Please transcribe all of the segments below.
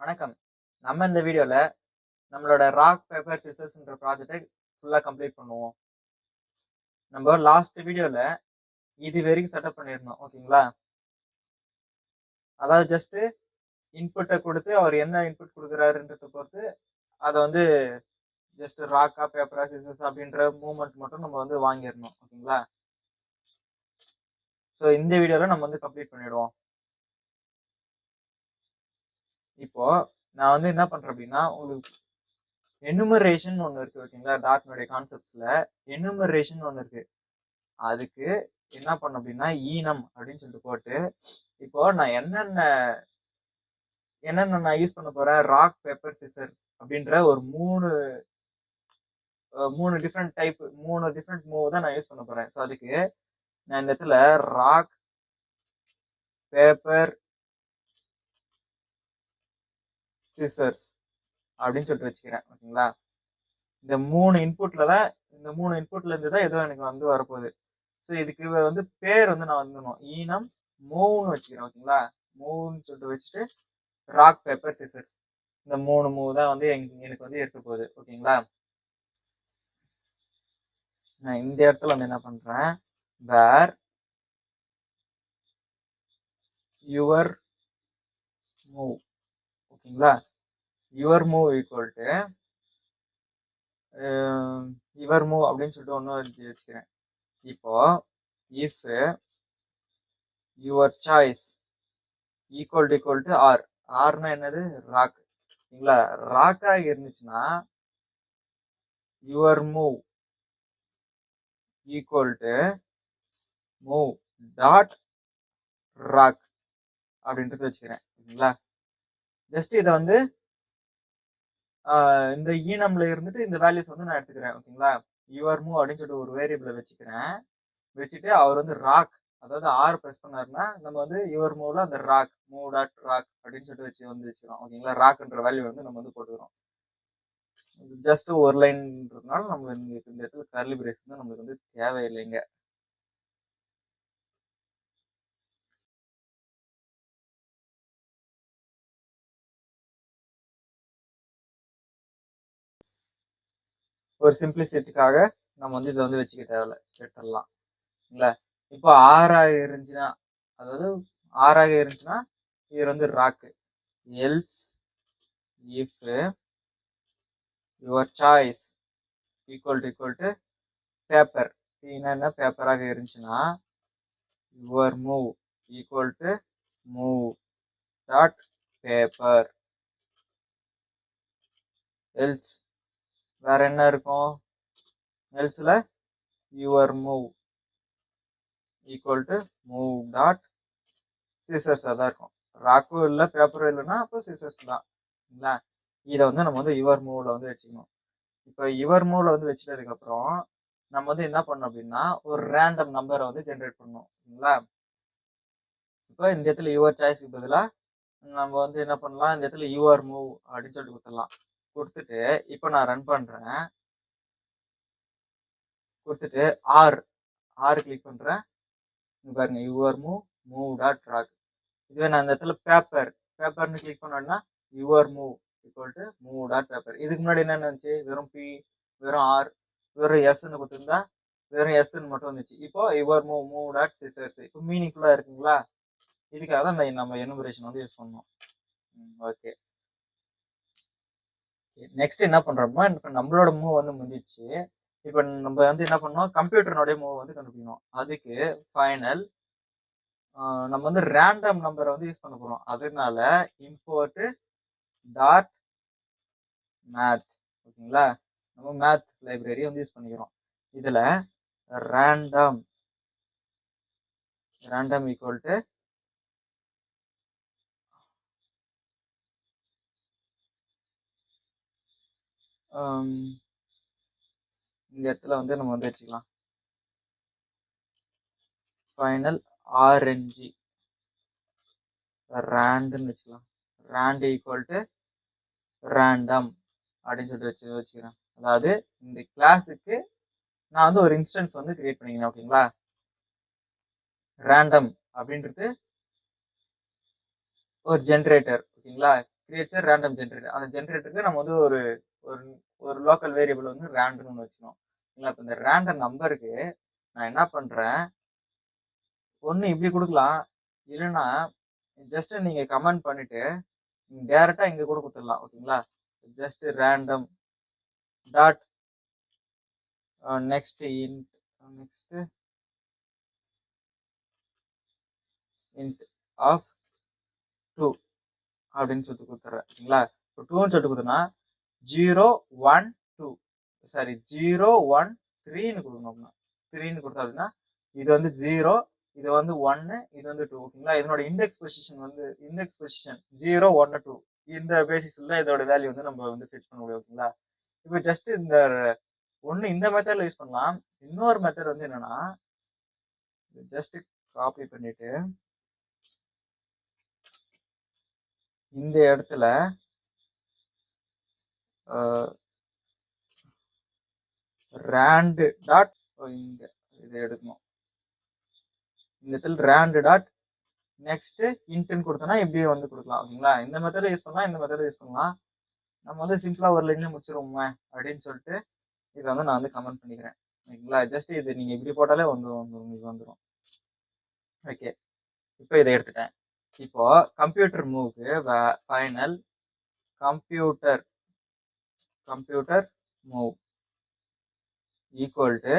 வணக்கம். நம்ம இந்த வீடியோல நம்மளோட ராக், பேப்பர், சிசர்ஸ்ன்ற ப்ராஜெக்ட்ட ஃபுல்லா கம்ப்ளீட் பண்ணுவோம். நம்ம லாஸ்ட் வீடியோல இது வரைக்கும் செட்டப் பண்ணியிருந்தோம். ஓகேங்களா? அதாவது ஜஸ்ட் இன்புட்ட குடுத்து அவர் என்ன இன்புட் குடுக்குறாருன்றத பொறுத்து அத வந்து ஜஸ்ட் ராக்கா, பேப்பரா, சிசர்ஸ் அப்படின்ற மூவ்மெண்ட் மட்டும் நம்ம வந்து வாங்கிரணும். ஓகேங்களா? சோ இந்த வீடியோல நம்ம வந்து கம்ப்ளீட் பண்ணிடுவோம். இப்போ நான் வந்து என்ன பண்றேன் அப்படின்னா, உங்களுக்கு எனுமரேஷன் ஒண்ணு இருக்கு. ஓகேங்களா? டாட்னுடைய கான்செப்ட்ஸ்ல எனுமரேஷன் ஒண்ணு இருக்கு. அதுக்கு என்ன பண்ணணும் அப்படின்னா, ஈனம் அப்படின்னு சொல்லிட்டு போட்டு, இப்போ நான் என்னென்ன என்னென்ன நான் யூஸ் பண்ண போறேன், ராக், பேப்பர், சிசர்ஸ் அப்படின்ற ஒரு 3 டிஃபரெண்ட் டைப் 3 டிஃபரெண்ட் மூவ் தான் நான் யூஸ் பண்ண போறேன். ஸோ அதுக்கு நான் இந்த இடத்துல ராக், பேப்பர், சிசர்ஸ் அப்படின்னு சொல்லிட்டு வச்சுக்கிறேன். ஓகேங்களா? இந்த 3 இன்புட்ல இருந்து தான் ஏதோ எனக்கு வந்து வரப்போகுது. ஸோ இதுக்கு வந்து பேர் வந்து நான் வந்துடணும். ஈனம் மூவ்னு வச்சுக்கிறேன். ஓகேங்களா? மூவ்னு சொல்லிட்டு வச்சுட்டு ராக், பேப்பர், சிசர்ஸ் இந்த 3 மூவ் தான் வந்து எனக்கு வந்து இருக்க போகுது. ஓகேங்களா? நான் இந்த இடத்துல வந்து என்ன பண்றேன், வேர் யுவர் மூவ். ஓகேங்களா? Your move equal to your move அப்படின்னு சொல்லிட்டு ஒன்று வச்சுக்கிறேன். இப்போ if your choice equal to R. ஆர்னா என்னது? ராக். ஓகேங்களா? ராக்கா இருந்துச்சுன்னா your move equal to move dot rock அப்படின்றது வச்சுக்கிறேன். ஓகேங்களா? ஜஸ்ட் இதை வந்து இந்த ஈனம்ல இருந்துட்டு இந்த வேல்யூஸ் வந்து நான் எடுத்துக்கிறேன். ஓகேங்களா? யுவர் மூவ் அப்படின்னு சொல்லிட்டு ஒரு வேரியபிளை வச்சுக்கிறேன். வச்சுட்டு அவர் வந்து ராக், அதாவது ஆர் பிரஸ் பண்ணாருன்னா நம்ம வந்து யுவர் மூவ்ல அந்த ராக் மூவ் டாட் ராக் அப்படின்னு சொல்லிட்டு வச்சுக்கிறோம். ஓகேங்களா? ராக்ன்ற வேல்யூ வந்து நம்ம வந்து போட்டுக்கிறோம். ஜஸ்ட் ஒரு லைன்ன்றதுனால நம்ம இந்த இடத்துல கர்லி பிரேஸ் வந்து நம்மளுக்கு வந்து தேவையில்லைங்க. ஒரு சிம்பிளிசிட்டிக்காக நம்ம வந்து இதை வந்து வச்சுக்க தேவையில்ல, எடுத்துடலாம். இல்ல இப்போ ஆறாக இருந்துச்சுன்னா, அதாவது ஆறாக இருந்துச்சுன்னா இது வந்து rock. Else if your choice equal to paper, என்ன பேப்பராக இருந்துச்சுன்னா your move equal to move dot paper. Else வேற என்ன இருக்கும்? எல்ஸ்ல your move equal to move dot scissors தான் இருக்கும். ராக்கும் இல்லை பேப்பரும் இல்லைன்னா அப்போ சிசர்ஸ் தான். இல்லைங்களா? இதை வந்து நம்ம வந்து யுவர் மூவ்ல வந்து வச்சுக்கணும். இப்போ யுவர் மூவ்ல வந்து வச்சுட்டதுக்கு அப்புறம் நம்ம வந்து என்ன பண்ணணும் அப்படின்னா ஒரு ரேண்டம் நம்பரை வந்து ஜென்ரேட் பண்ணணும். ஓகேங்களா? இப்போ இந்த இடத்துல யுவர் சாய்ஸ்க்கு பதிலாக நம்ம வந்து என்ன பண்ணலாம், இந்த இடத்துல யுவர் மூவ் அப்படின்னு சொல்லிட்டு கொடுத்துடலாம். கொடுத்துட்டு இப்போ நான் ரன் பண்றேன். கொடுத்துட்டு ஆர் கிளிக் பண்றேன். பாருங்க யுவர் மூவ் டாட் ட்ராக். இதுவே நான் இந்த இடத்துல பேப்பர்னு கிளிக் பண்ணோம்னா your move equal to move dot paper. இதுக்கு முன்னாடி என்ன இருந்துச்சு? வெறும் பி, வெறும் ஆர், வெறும் எஸ்ன்னு கொடுத்துருந்தா வெறும் எஸ்ன்னு மட்டும் வந்துச்சு. இப்போ யுவர் மூவ் டாட் சிசர்ஸ். இப்போ மீனிங்ஃபுல்லா இருக்குங்களா? இதுக்காக தான் நம்ம எனுமரேஷன் வந்து யூஸ் பண்ணோம். ஓகே, நெக்ஸ்ட் என்ன பண்றோம்னா இப்போ நம்மளோட மூவ் வந்து முடிஞ்சிச்சு. இப்போ நம்ம வந்து என்ன பண்ணோம், கம்ப்யூட்டர்னுடைய மூவ் வந்து கண்டுபிடிக்கணும். அதுக்கு ஃபைனல் நம்ம வந்து ரேண்டம் நம்பரை வந்து யூஸ் பண்ண போறோம். அதனால இம்போர்ட் டாட் மேத். ஓகேங்களா? நம்ம மேத் லைப்ரரி வந்து யூஸ் பண்ணிக்கிறோம். இதுல ரேண்டம் ஈக்குவல் டு இந்த இடத்துல வந்து நம்ம வந்து வச்சுக்கலாம் ஃபைனல் ஆர்என்ஜி ரேண்டுன்னு வச்சுக்கலாம். ரேண்ட் ஈக்குவல் டு ரேண்டம் அப்படின்னு சொல்லிட்டு வச்சுக்கிறேன். அதாவது இந்த கிளாஸுக்கு நான் வந்து ஒரு இன்ஸ்டன்ஸ் வந்து கிரியேட் பண்ணிக்கிறேன். ஓகேங்களா? ரேண்டம் அப்படின்றது ஒரு ஜென்ரேட்டர். ஓகேங்களா? Creates a random generator. அந்த ஜென்ரேட்டருக்கு நம்ம வந்து ஒரு ஒரு ஒரு லோக்கல் வேரியபிள் வந்து ரேண்டம்னு வச்சுக்கணும். இல்ல இப்ப இந்த ரேண்டம் நம்பருக்கு நான் என்ன பண்றேன், ஒண்ணு இப்படி கொடுக்கலாம், இல்லைன்னா ஜஸ்ட் நீங்க கமெண்ட் பண்ணிட்டு டைரக்டா இங்க கூட கொடுத்துடலாம். ஓகேங்களா? Just random dot next int next int of 2 அப்படின்னு சொல்லிட்டு கொடுத்துட்றேன். ஓகேங்களா? இப்போ 2ன்னு சொல்லிட்டு கொடுத்தோம்னா 0 1 2 சாரி 0 1 3ன்னு கொடுக்கணும். 3ன்னு கொடுத்தா அப்படின்னா இது வந்து 0, இது வந்து 1, இது வந்து 2. ஓகேங்களா? இதனோட இண்டெக்ஸ் பொசிஷன் 0 1 2 இந்த பேசிஸ்ல தான் இதோட வேல்யூ வந்து நம்ம வந்து ஃபிக்ஸ் பண்ண முடியும். ஓகேங்களா? இப்போ ஜஸ்ட் இந்த ஒண்ணு இந்த மெத்தட்ல யூஸ் பண்ணலாம். இன்னொரு மெத்தட் வந்து என்னன்னா, ஜஸ்ட் காப்பி பண்ணிட்டு இந்த இடத்துல rand டாட் இங்க இதை எடுக்கணும். இந்த இடத்துல rand டாட் நெக்ஸ்ட் இன்ட்னு கொடுத்தோம்னா இப்படியே வந்து கொடுக்கலாம். ஓகேங்களா? இந்த மெத்தட் யூஸ் பண்ணலாம், இந்த மெத்தட் யூஸ் பண்ணலாம். நம்ம வந்து சிம்பிளா ஒரு லைன்ல முடிச்சிருவோமே அப்படின்னு சொல்லிட்டு இதை வந்து நான் வந்து கமெண்ட் பண்ணிக்கிறேன். ஓகேங்களா? ஜஸ்ட் இது நீங்க இப்படி போட்டாலே வந்துடும். ஓகே, இப்போ இதை எடுத்துட்டேன். இப்போ கம்ப்யூட்டர் மூவ்க்கு final computer move equal to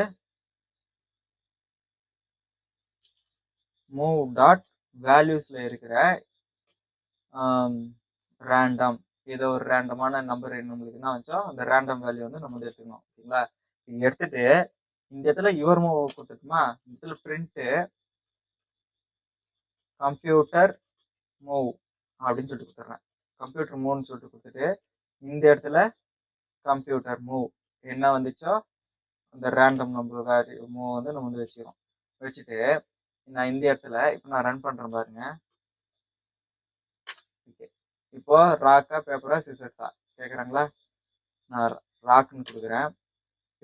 move dot வேல்யூஸ்ல இருக்கிற ரேண்டம், ஏதோ ஒரு ரேண்டமான நம்பர் நம்மளுக்கு என்ன வச்சோ அந்த ரேண்டம் வேல்யூ வந்து நம்ம வந்து எடுத்துக்கணும். ஓகேங்களா? எடுத்துட்டு இந்த இடத்துல யுவர் மூவ் கொடுத்துட்டுமா, இந்த இடத்துல பிரிண்ட் கம்ப்யூட்டர் மூவ் அப்படின்னு சொல்லிட்டு கொடுத்துட்றேன். கம்ப்யூட்டர் மூவ்னு சொல்லிட்டு கொடுத்துட்டு இந்த இடத்துல கம்ப்யூட்டர் மூவ் என்ன வந்துச்சோ அந்த ரேண்டம் நம்பர் வேல்யூ மூவ் வந்து நம்ம வந்து வச்சுட்டு நான் இந்த இடத்துல இப்போ நான் ரன் பண்றேன் பாருங்க. ஓகே, இப்போ ராக்கா பேப்பரா சிசர்ஸா கேக்குறாங்களா? நான் ராக்னு கொடுக்குறேன்.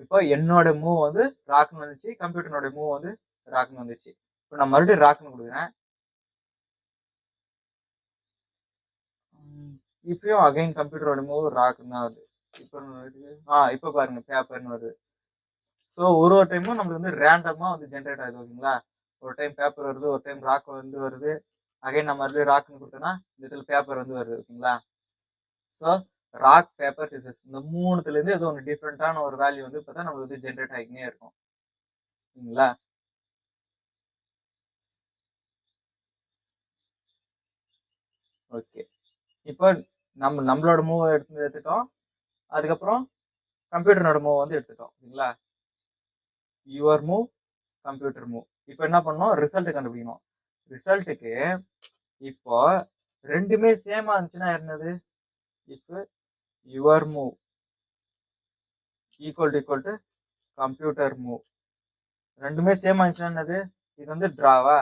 இப்போ என்னோட மூவ் வந்து ராக்னு வந்துச்சு, கம்ப்யூட்டரோட மூவ் வந்து ராக்னு வந்துச்சு. இப்போ நான் மறுபடியும் ராக்னு கொடுக்குறேன். இப்பயும் அகைன் கம்ப்யூட்டரோட மூவ் ராக்னு தான் வருது. இப்போ பாருங்க பேப்பர்னு வருது. ஸோ ஒரு டைமும் நம்மளுக்கு வந்து ரேண்டமா வந்து ஜென்ரேட் ஆகுது. ஓகேங்களா? ஒரு டைம் பேப்பர் வருது, ஒரு டைம் ராக் வந்து வருது. அகைன் நம்ம மறுபடியும் ராக்னு கொடுத்தோம்னா இந்த இடத்துல பேப்பர் வந்து வருது. ஓகேங்களா? ஸோ ராக் பேப்பர் சிசர்ஸ் இந்த மூணுத்துல இருந்து ஏதோ ஒன்று டிஃப்ரெண்டான ஒரு வேல்யூ வந்து இப்பதான் நம்மளுக்கு வந்து ஜென்ரேட் ஆகினே இருக்கும். ஓகேங்களா? ஓகே, இப்போ நம்மளோட மூவ் எடுத்துட்டோம். அதுக்கப்புறம் கம்ப்யூட்டரோட மூவ் வந்து எடுத்துட்டோம். ஓகேங்களா? Your move computer move. இப்போ என்ன பண்ணணும், ரிசல்ட் கண்டுபிடிக்கணும். ரிசல்ட்டுக்கு இப்போ ரெண்டுமே சேமா இருந்துச்சுன்னா என்னது, if your move equal to computer move ரெண்டுமே சேமா இருந்துச்சுன்னா என்னது, இது வந்து டிராவா.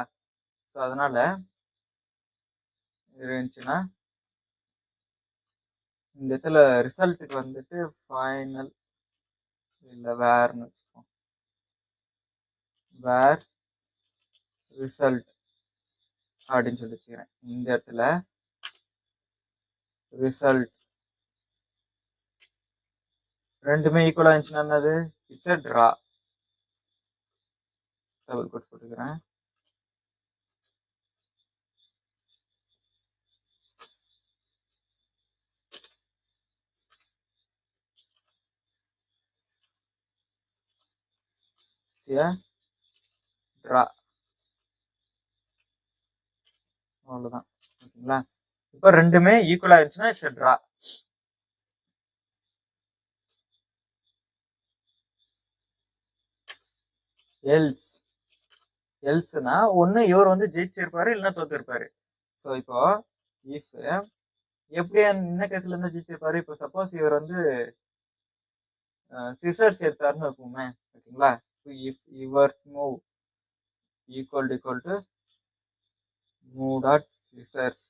ஸோ அதனால இருந்துச்சுன்னா இந்த இடத்துல ரிசல்ட்டுக்கு வந்துட்டு ஃபைனல் இல்லை வேர்னு வச்சுக்கோம், வேர் ரிசல்ட் அப்படின்னு சொல்லி வச்சுக்கிறேன். இந்த இடத்துல ரிசல்ட் ரெண்டுமே ஈக்குவலா இருந்துச்சுன்னா என்னது, it's a draw. Double quotes போட்டுக்கிறேன். டிரா, அவ்வளவுதான். ஓகேங்களா? இப்போ ரெண்டுமே ஈக்குவல் ஆயிடுச்சுன்னா இட்ஸ் எ டிரா. எல்ஸ்னா ஒண்ணு இவர் வந்து ஜெயிச்சிருப்பாரு இல்லைன்னா தோத்து இருப்பாரு. ஸோ இப்போ இஃப் எப்படி என்ன கேஸ்ல இருந்து ஜெயிச்சிருப்பாரு, இப்போ சப்போஸ் இவர் வந்து சிசர்ஸ் எடுத்தாருன்னு வைப்போமே. ஓகேங்களா? If your move equal to move dot scissors.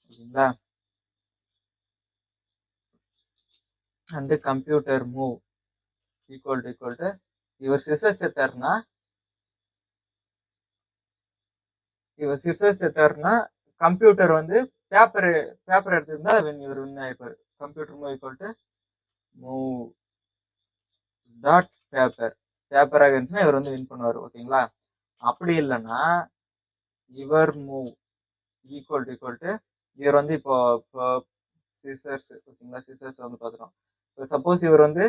ஓகேங்களா? And computer move equal to இவர் சிசர்ஸ் எடுத்தாருன்னா கம்ப்யூட்டர் வந்து பேப்பர் எடுத்திருந்தா இவர் வின் ஆயிருப்பாரு. Computer move equal to move dot பேப்பராக இருந்துச்சுன்னா இவர் வந்து வின் பண்ணுவார். ஓகேங்களா? அப்படி இல்லைன்னா இவர் மூவ் ஈக்குவல் டு இவர் வந்து இப்போ சிசர்ஸ், ஓகேங்களா? சிசர்ஸ் வந்து பார்த்துட்டோம். இப்போ சப்போஸ் இவர் வந்து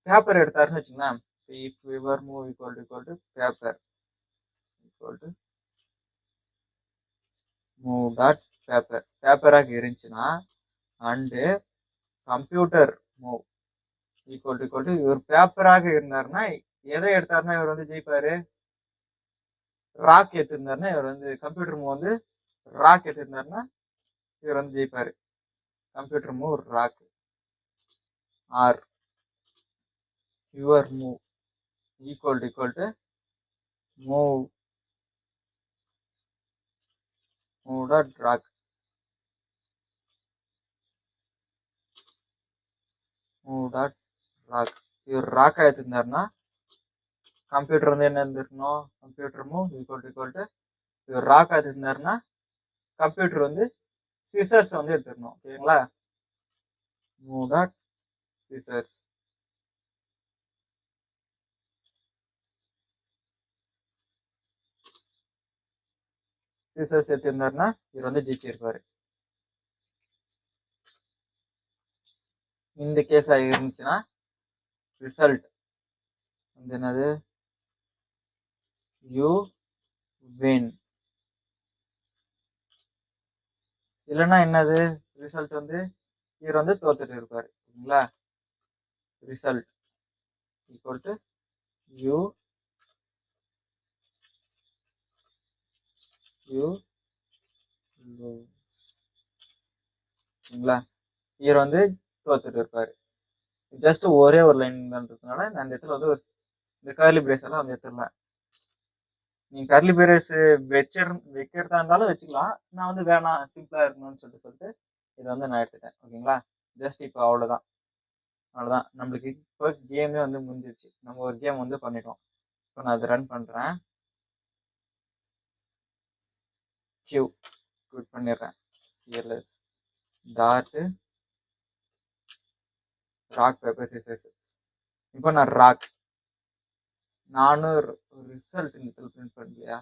பேப்பர் எடுத்தாருன்னு வச்சுங்களேன். இஃப் இவர் move equal to paper equal to move dot பேப்பராக இருந்துச்சுன்னா and computer move equal to இவர் பேப்பராக இருந்தாருன்னா எதை எடுத்தாருன்னா இவர் வந்து ஜெயிப்பாரு? ராக் எடுத்திருந்தாருன்னா இவர் வந்து கம்ப்யூட்டர் மூவ் வந்து ராக் எடுத்திருந்தாருன்னா இவர் வந்து ஜெயிப்பாரு. Computer move rock or your move equal to move dot rock move dot rock இவர் ராக்கா எடுத்திருந்தாருன்னா கம்ப்யூட்டர் வந்து என்ன இருந்திருக்கணும்? கம்ப்யூட்டர் மூவ் ஈக்குவல் டு இவர் ராக்கா எடுத்திருந்தாருன்னா கம்ப்யூட்டர் வந்து சிசர்ஸ் வந்து எடுத்துக்கணும். ஓகேங்களா? மூவ் டாட் சிசர்ஸ் சிசர்ஸ் எடுத்திருந்தாருன்னா இவர் வந்து ஜெயிச்சிருப்பாரு. இந்த கேஸ் இருந்துச்சுன்னா ரிசல்ட் வந்து என்னது? You win. இல்லைன்னா என்னது ரிசல்ட் வந்து இவர் வந்து தோத்துட்டு இருப்பாரு. ஓகேங்களா? Result equal to you lose. ஓகேங்களா? இவர் வந்து தோத்துட்டு இருப்பாரு. ஜஸ்ட் ஒரே ஒரு லைன் தான்றதுனால நான் இந்த இடத்துல வந்து இந்த கர்லி பிரேஸ் எல்லாம் வந்து எடுத்துடலாம். நீங்க கர்லி பிரேஸ் வைக்கிறதா இருந்தாலும் வச்சுக்கலாம். நான் வந்து வேணாம், சிம்பிளா இருக்கணும்னு சொல்லிட்டு இதை வந்து நான் எடுத்துட்டேன். ஓகேங்களா? ஜஸ்ட் இப்போ அவ்வளவுதான் நம்மளுக்கு இப்போ கேமே வந்து முடிஞ்சிருச்சு. நம்ம ஒரு கேம் வந்து பண்ணிட்டோம். இப்போ நான் அதை ரன் பண்றேன். கியூ குவிட் பண்ணிடுறேன். CLS dot rock paper scissors. இப்போ நான் ராக் நானும் ரிசல்ட் இந்த பிரிண்ட் பண்ணலையா?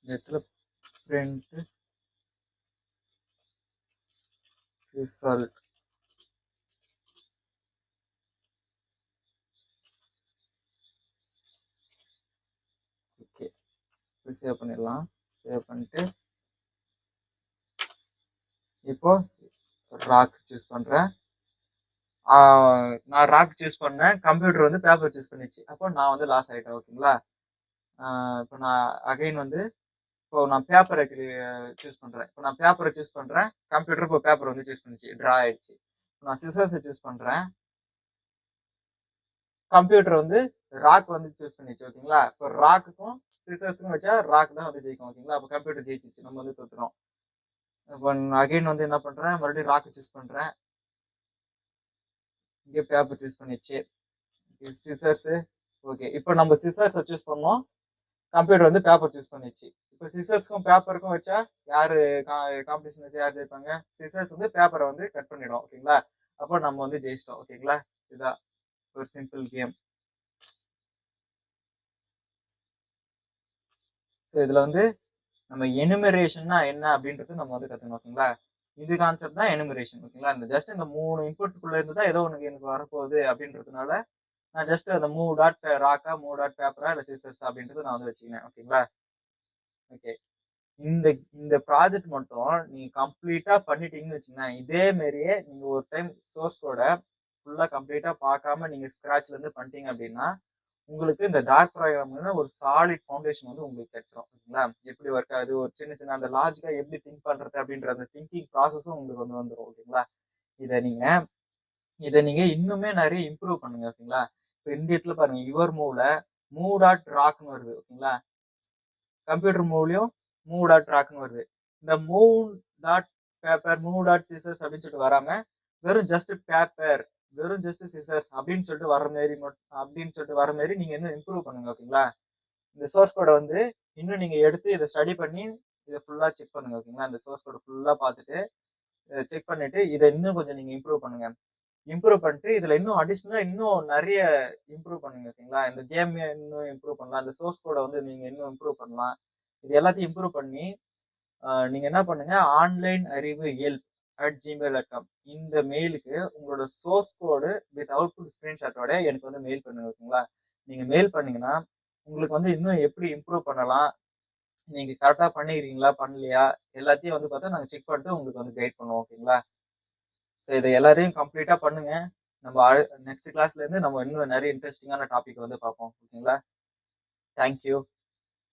இடத்துல பிரிண்ட் ரிசல்ட். ஓகே, சேவ் பண்ணிடலாம். சேவ் பண்ணிட்டு இப்போ ராக் சூஸ் பண்றேன். நான் ராக் சூஸ் பண்ணேன், கம்ப்யூட்டர் வந்து பேப்பர் சூஸ் பண்ணிச்சு. அப்போ நான் வந்து லாஸ் ஆயிட்டேன். ஓகேங்களா? இப்போ நான் அகைன் வந்து இப்போ நான் பேப்பரை சூஸ் பண்றேன். இப்போ நான் பேப்பரை சூஸ் பண்றேன், கம்ப்யூட்டர் இப்போ பேப்பர் வந்து சூஸ் பண்ணிச்சு, ட்ரா ஆயிடுச்சு. நான் சிசர்ஸை சூஸ் பண்றேன், கம்ப்யூட்டர் வந்து ராக் வந்து சூஸ் பண்ணிச்சு. ஓகேங்களா? இப்போ ராக்குக்கும் சிசர்ஸுக்கும் வச்சா ராக் தான் வந்து ஜெயிக்கும். ஓகேங்களா? அப்போ கம்ப்யூட்டர் ஜெயிச்சிச்சு, நம்ம வந்து தோத்துறோம். இப்போ அகைன் வந்து என்ன பண்றேன், மறுபடியும் ராக் சூஸ் பண்றேன், இங்கே பேப்பர் சூஸ் பண்ணிச்சு, சிசர்ஸ். ஓகே, இப்போ நம்ம சிசர்ஸை சூஸ் பண்ணோம், கம்ப்யூட்டர் வந்து பேப்பர் சூஸ் பண்ணிச்சு. இப்போ சிசர்ஸ்க்கும் பேப்பருக்கும் வச்சா யாரு காம்படிஷன் வச்சா யார் ஜெயிப்பாங்க? சிசர்ஸ் வந்து பேப்பரை வந்து கட் பண்ணிடும். ஓகேங்களா? அப்போ நம்ம வந்து ஜெயிச்சிட்டோம். ஓகேங்களா? இதுதான் ஒரு சிம்பிள் கேம். ஸோ இதுல வந்து நம்ம எனுமரேஷன்னா என்ன அப்படின்றது நம்ம வந்து கத்துக்கணும். ஓகேங்களா? இது கான்செப்ட் தான் எனுமரேஷன். ஓகேங்களா? இந்த ஜஸ்ட் இந்த 3 இன்புட்டுக்குள்ள இருந்து தான் ஏதோ ஒன்று எனக்கு வரப்போகுது அப்படின்றதுனால நான் ஜஸ்ட் அந்த மூவ் டாட் ராக்கா, மூவ் டாட் பேப்பரா, இல்லை சிசர்ஸ் அப்படின்றது நான் வந்து வச்சுக்கினேன். ஓகேங்களா? ஓகே, இந்த இந்த ப்ராஜெக்ட் மட்டும் நீங்க கம்ப்ளீட்டா பண்ணிட்டீங்கன்னு வச்சுக்கோங்க, இதே மாதிரியே நீங்க ஒரு டைம் சோர்ஸ் கோட ஃபுல்லா கம்ப்ளீட்டா பார்க்காம நீங்க ஸ்கிராச்ல இருந்து பண்ணிட்டீங்க அப்படின்னா உங்களுக்கு இந்த டார்க் ப்ரோக்ராமிங்ல ஒரு சாலிட் ஃபவுண்டேஷன் வந்து உங்களுக்கு கிடைச்சிடும். ஓகேங்களா? எப்படி ஒர்க் ஆகுது, ஒரு சின்ன சின்ன அந்த லாஜிக்கா எப்படி திங்க் பண்றது அப்படின்ற அந்த திங்கிங் ப்ராசஸும் உங்களுக்கு வந்து வந்துடும். ஓகேங்களா? இதை நீங்க இன்னுமே நிறைய இம்ப்ரூவ் பண்ணுங்க. ஓகேங்களா? இப்போ இந்த இடத்துல பாருங்க, யுவர் மூவ்ல மூவ் டாட் ராக்னு வருது. ஓகேங்களா? கம்ப்யூட்டர் மூவ்லயும் மூவ் டாட் ராக்னு வருது. இந்த move dot paper, move dot scissors அப்படின்னு சொல்லிட்டு வராம வெறும் ஜஸ்ட் பேப்பர் வெறும் ஜஸ்ட் சிசர்ஸ் அப்படின்னு சொல்லிட்டு வர மாதிரி நீங்க இன்னும் இம்ப்ரூவ் பண்ணுங்க. ஓகேங்களா? இந்த சோர்ஸ் கோடை வந்து இன்னும் நீங்க எடுத்து இதை ஸ்டடி பண்ணி இதை ஃபுல்லா செக் பண்ணுங்க. ஓகேங்களா? இந்த சோர்ஸ் கோடை ஃபுல்லா பார்த்துட்டு செக் பண்ணிட்டு இதை இன்னும் கொஞ்சம் நீங்க இம்ப்ரூவ் பண்ணுங்க. இம்ப்ரூவ் பண்ணிட்டு இதுல இன்னும் அடிஷனலா இன்னும் நிறைய இம்ப்ரூவ் பண்ணுங்க. ஓகேங்களா? இந்த கேம் இன்னும் இம்ப்ரூவ் பண்ணலாம். இந்த சோர்ஸ் கோடை வந்து நீங்க இன்னும் இம்ப்ரூவ் பண்ணலாம். இது எல்லாத்தையும் இம்ப்ரூவ் பண்ணி நீங்க என்ன பண்ணுங்க, ஆன்லைன் அறிவு help@gmail.com இந்த மெயிலுக்கு உங்களோட சோர்ஸ் கோடு வித் அவுட்புட் ஸ்கிரீன்ஷாட்டோட எனக்கு வந்து மெயில் பண்ணுங்க. ஓகேங்களா? நீங்க மெயில் பண்ணீங்கன்னா உங்களுக்கு வந்து இன்னும் எப்படி இம்ப்ரூவ் பண்ணலாம், நீங்க கரெக்டா பண்ணிக்கிறீங்களா பண்ணலையா எல்லாத்தையும் வந்து பார்த்தா நாங்க செக் பண்ணிட்டு உங்களுக்கு வந்து கைட் பண்ணுவோம். ஓகேங்களா? ஸோ இதை எல்லாரையும் கம்ப்ளீட்டா பண்ணுங்க. நம்ம நெக்ஸ்ட் கிளாஸ்ல இருந்து நம்ம இன்னும் நிறைய இன்ட்ரெஸ்டிங்கான டாபிக் வந்து பார்ப்போம். ஓகேங்களா? தேங்க்யூ.